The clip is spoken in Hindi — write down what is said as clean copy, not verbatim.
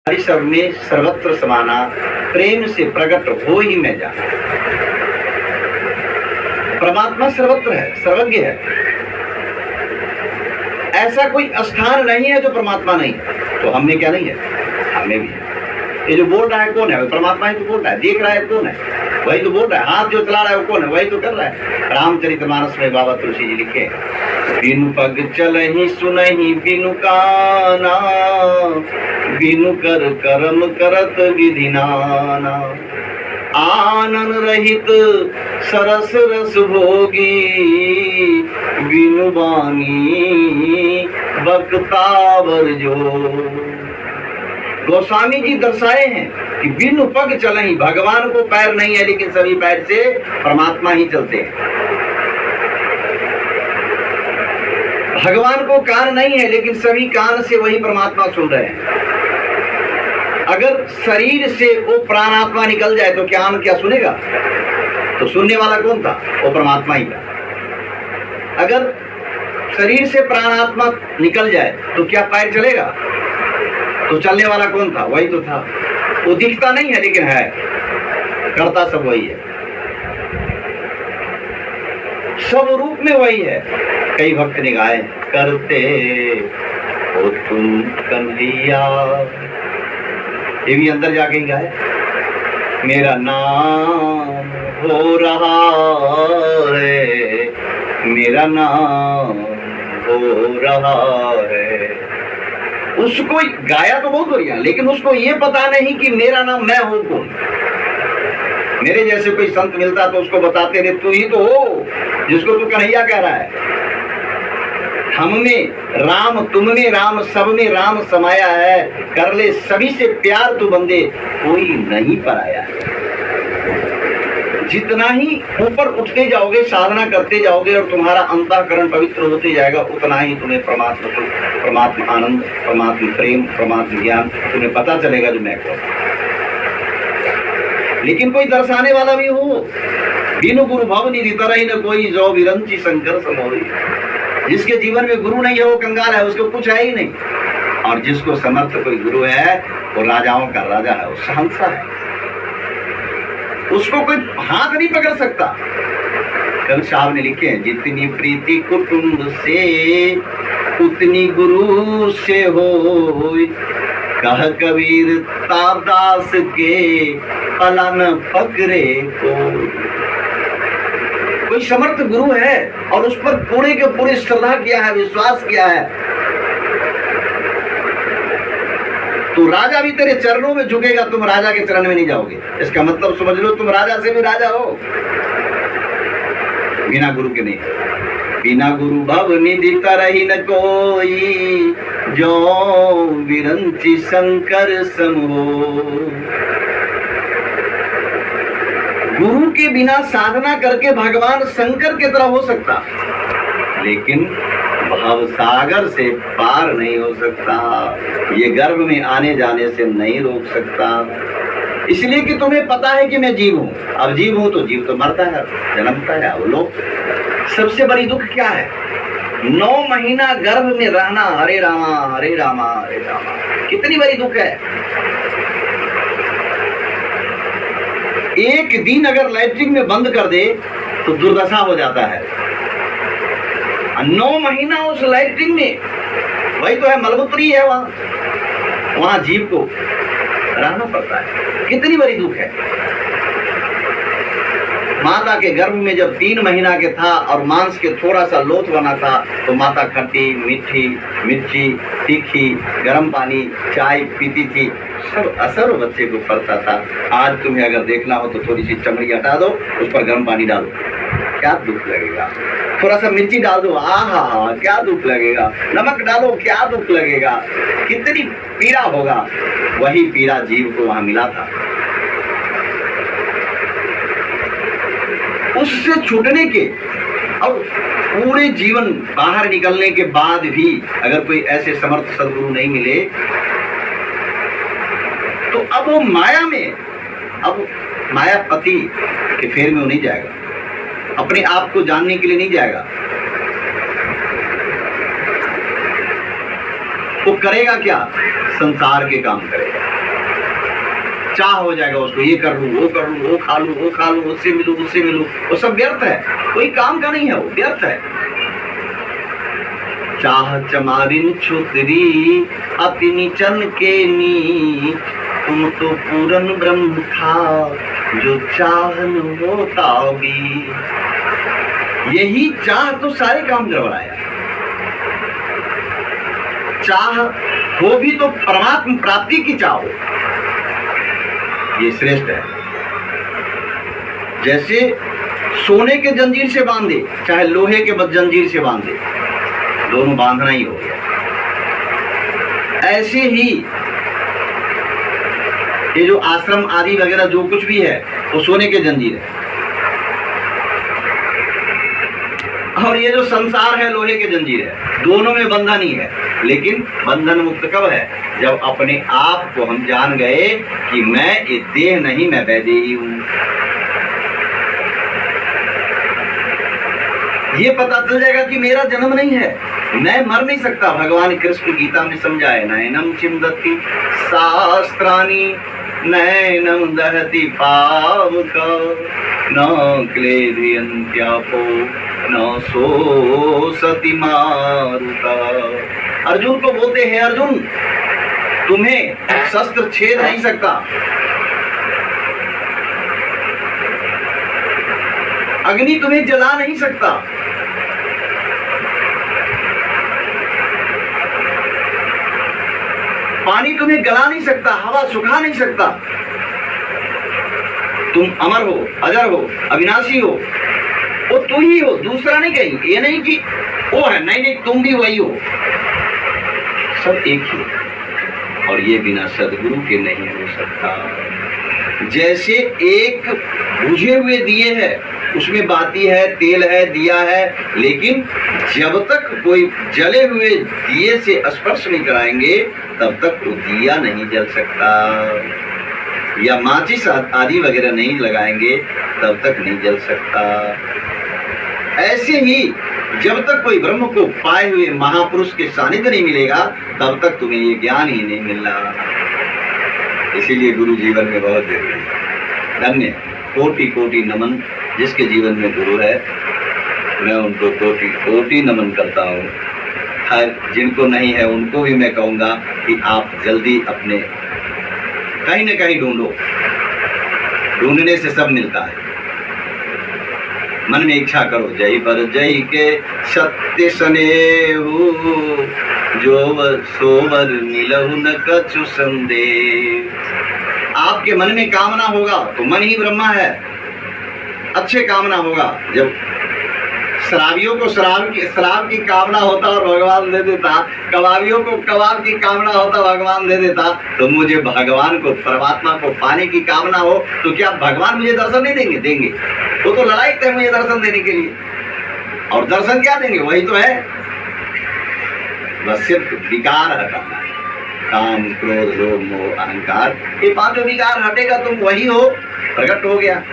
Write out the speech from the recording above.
सब में सर्वत्र समाना, प्रेम से प्रकट हो ही मैं जाना। परमात्मा सर्वत्र है, सर्वज्ञ है। ऐसा कोई स्थान नहीं है जो परमात्मा नहीं है। तो हमने क्या नहीं है, हमें भी है। ये जो बोल रहा है कौन है? परमात्मा ही तो बोल रहा है। देख रहा है कौन है? वही तो बोल रहा है। हाथ जो चला रहा है वो कौन है? वही तो कर रहा है। रामचरितमानस में बाबा तुलसी जी लिखे, बिनु पग चलहि सुनहि बिनु काना, बिनु कर करम करत विधि नाना, आनन रहित सरस रस भोगी, बिनु बानी बक्तावर जो। गोस्वामी जी दर्शाए हैं कि बिनु पग चलहि, भगवान को पैर नहीं है लेकिन सभी पैर से परमात्मा ही चलते हैं। भगवान को कान नहीं है लेकिन सभी कान से वही परमात्मा सुन रहे हैं। अगर शरीर से वो प्राणात्मा निकल जाए तो क्या हम क्या सुनेगा? तो सुनने वाला कौन था? वो परमात्मा ही था। अगर शरीर से प्राणात्मा निकल जाए तो क्या पैर चलेगा? तो चलने वाला कौन था? वही तो था। वो दिखता नहीं है लेकिन है, करता सब वही है, सब रूप में वही है। कई भक्त ने गाए, करते हो तुम कन्हैया, ये भी अंदर जाके ही गाए, मेरा नाम हो रहा है, मेरा नाम हो रहा है। उसको गाया तो बहुत बढ़िया, लेकिन उसको ये पता नहीं कि मेरा नाम मैं हूं कौन। मेरे जैसे कोई संत मिलता तो उसको बताते रहे, तू ही तो हो जिसको तू कन्हैया कह रहा है। हम में राम, तुम में राम, सब में राम समाया है, कर ले सभी से प्यार तू बंदे, कोई नहीं पराया है। जितना ही ऊपर उठते जाओगे, साधना करते जाओगे और तुम्हारा अंतःकरण पवित्र होते जाएगा, उतना ही तुम्हें परमात्मा सुख, परमात्मा आनंद, परमात्मा प्रेम, परमात्मा ज्ञान तुम्हें पता चलेगा जो मैं कहूं। लेकिन कोई दर्शाने वाला भी हो, बिनु गुरु भव निधि तरहि न कोई, जो विरंची शंकर समोई। जिसके जीवन में गुरु नहीं है वो कंगाल है, उसको कुछ है ही नहीं। और जिसको समर्थ कोई गुरु है वो राजाओं का राजा है, वो शहंशाह है। उसको कोई हाथ नहीं पकड़ सकता। कल साहब ने लिखे हैं, जितनी प्रीति कुटुंब से उतनी गुरु से हो, कह कबीर तारदास के पलन पकड़े को। कोई समर्थ गुरु है और उस पर पूरे के पूरे श्रद्धा किया है, विश्वास किया है, तो राजा भी तेरे चरणों में झुकेगा, तुम राजा के चरण में नहीं जाओगे। इसका मतलब समझ लो, तुम राजा से भी राजा हो, बिना गुरु के नहीं। बिना गुरु भव निधि तरहि न कोई, जो विरंची शंकर सम हो। गुरु के बिना साधना करके भगवान शंकर की तरह हो सकता, लेकिन भव सागर से पार नहीं हो सकता। ये गर्भ में आने जाने से नहीं रोक सकता। इसलिए कि तुम्हें पता है कि मैं जीव हूं। अब जीव हूं तो जीव तो मरता है, जन्मता है। वो लोग सबसे बड़ी दुख क्या है? 9 महीना गर्भ में रहना, हरे रामा हरे रामा हरे रामा, कितनी बड़ी दुख है। एक दिन अगर लैट्रिन में बंद कर दे तो दुर्दशा हो जाता है। 9 महीना उस लैट्रिन में, वही तो है, मलमूत्री है, वहां जीव को रहना पड़ता है। कितनी बड़ी दुख है। माता के गर्भ में जब 3 महीना के था और मांस के थोड़ा सा लोथ बना था, तो माता खट्टी मीठी मिर्ची तीखी गर्म पानी चाय पीती थी, सब असर बच्चे को पड़ता था। आज तुम्हें अगर देखना हो तो थोड़ी सी चमड़ी हटा दो, उस पर गर्म पानी डालो, क्या दुख लगेगा। थोड़ा सा मिर्ची डाल दो, आहा क्या दुख लगेगा। नमक डालो, क्या दुख लगेगा, कितनी पीड़ा होगा। वही पीड़ा जीव को वहां मिला था। उससे छूटने के और पूरे जीवन बाहर निकलने के बाद भी अगर कोई ऐसे समर्थ सदगुरु नहीं मिले तो अब वो माया में, अब मायापति के फेर में वो नहीं जाएगा, अपने आप को जानने के लिए नहीं जाएगा। वो करेगा क्या? संसार के काम करेगा। चाह हो जाएगा उसको, ये कर लूं, वो कर लूं, वो खा लूं, वो खा लूं, उससे मिलूं, उससे मिलूं, वो सब व्यर्थ है, कोई काम का नहीं है, वो व्यर्थ है। चाह चमारिन छुतरी अति निचन के नी, तुम तो पूरन ब्रह्म था जो चाहन होता भी। यही चाह तो सारे काम करवाया। चाह हो भी तो परमात्मा प्राप्ति की चाह हो, ये श्रेष्ठ है। जैसे सोने के जंजीर से बांधे चाहे लोहे के जंजीर से बांधे, दोनों बांधना ही हो गया। ऐसे ही ये जो आश्रम आदि वगैरह जो कुछ भी है वो सोने के जंजीर है, और ये जो संसार है लोहे के जंजीर है। दोनों में बंधन ही है, लेकिन बंधन मुक्त कब है? जब अपने आप को हम जान गए कि मैं ये देह नहीं, मैं वैदेही हूं। ये पता चल जाएगा कि मेरा जन्म नहीं है, मैं मर नहीं सकता। भगवान कृष्ण गीता में समझाए, नैनम चिंदति शास्त्राणि नैनम दहति पावका न क्लेदयन्त्यापो न सोसति मारुता। अर्जुन को बोलते हैं, अर्जुन तुम्हें शस्त्र छेद नहीं सकता, अग्नि तुम्हें जला नहीं सकता, पानी तुम्हें गला नहीं सकता, हवा सुखा नहीं सकता। तुम अमर हो, अजर हो, अविनाशी हो, वो तू ही हो, दूसरा नहीं कहीं। ये नहीं कि वो है, नहीं नहीं तुम भी वही हो, सब एक ही। और ये बिना सदगुरु के नहीं हो सकता। जैसे एक बुझे हुए दिए है, उसमें बाती है, तेल है, दिया है, लेकिन जब तक कोई जले हुए दिए से स्पर्श नहीं कराएंगे तब तक वो दिया नहीं जल सकता, या माचिस आदि वगैरह नहीं लगाएंगे तब तक नहीं जल सकता। ऐसे ही जब तक कोई ब्रह्म को पाए हुए महापुरुष के सानिध्य नहीं मिलेगा तब तक तुम्हें ये ज्ञान ही नहीं मिलना। इसीलिए गुरु जीवन में बहुत जरूरी है। धन्य, कोटि कोटि नमन जिसके जीवन में गुरु है, मैं उनको कोटि कोटि नमन करता हूँ। हर जिनको नहीं है उनको भी मैं कहूँगा कि आप जल्दी अपने कहीं न कहीं ढूंढो, ढूंढने से सब मिलता है। मन में इच्छा करो, जय पर जय के सत्य सनेहु, जो सोवर मिलहु न कछु संदेह। आपके मन में कामना होगा तो मन ही ब्रह्मा है, अच्छे कामना होगा। जब शराबियों को शराब की कामना होता और भगवान दे देता, कबाबियों को कबाब की कामना होता भगवान दे देता, तो मुझे भगवान को, परमात्मा को पाने की कामना हो तो क्या भगवान मुझे दर्शन नहीं देंगे? देंगे। वो तो लड़ाई है मुझे दर्शन देने के लिए, और दर्शन क्या देंगे? वही तो है, बस सिर्फ विकार हटाना, काम क्रोध लोभ मोह अहंकार, ये पांचों विकार हटेगा तुम वही हो, प्रकट हो गया।